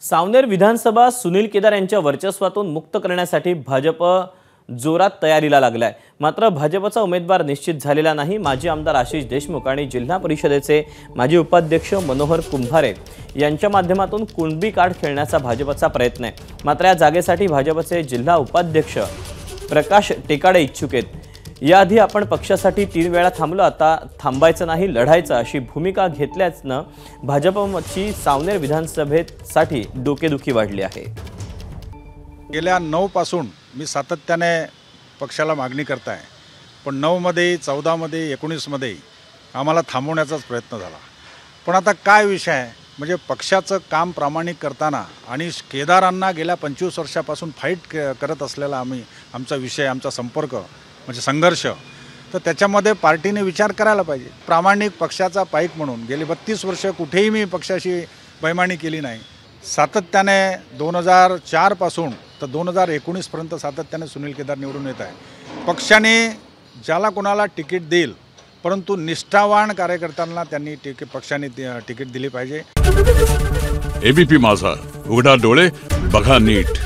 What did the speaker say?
सावनेर विधानसभा सुनील केदार यांच्या वर्चस्वातून मुक्त करण्यासाठी भाजप जोरात तयारीला लागलाय। मात्र भाजपचा उमेदवार निश्चित झालेला नाही। माजी आमदार आशिष देशमुख आणि जिल्हा परिषदेचे माजी उपाध्यक्ष मनोहर कुंभारे यांच्या माध्यमातून कुणबी कार्ड खेळण्याचा भाजपचा प्रयत्न आहे। मात्र या जागेसाठी भाजपचे जिल्हा उपाध्यक्ष प्रकाश टेकाडे इच्छुक आहेत। याआधी आपण पक्षासाठी 3 वेळा थांबलो, आता थांबायचं नाही, लढायचं अशी भूमिका घेतल्यानं भाजपची सावनेर विधानसभेसाठी डोकेदुखी वाढली आहे। गेल्या 9 पासून मी सातत्याने पक्षाला मागणी करताय, पण 9 मध्ये 14 मध्ये 19 मध्ये आम्हाला थांबवण्याचाच प्रयत्न झाला। पण आता काय विषय आहे, म्हणजे पक्षाचं काम प्रामाणिक करताना आणि केदारांना गेल्या 25 वर्षापासून फाईट करत असलेला आमचा विषय, आमचा संपर्क म्हणजे संघर्ष, तर त्याच्यामध्ये पार्टीने विचार करायला पाहिजे। प्रामाणिक पक्षाचा पाईक म्हणून गेली 32 वर्ष कुठेही मी पक्षाशी बैमानी केली नाही। सातत्याने 2004 पासून तर 2019 पर्यंत सातत्याने सुनील केदार निवडून येत आहे। पक्षाने ज्याला कोणाला तिकीट देईल, परंतु निष्ठावान कार्यकर्त्यांना त्यांनी पक्षाने तिकीट दिली पाहिजे। एबीपी माझा, उघडा डोळे बघा नीट।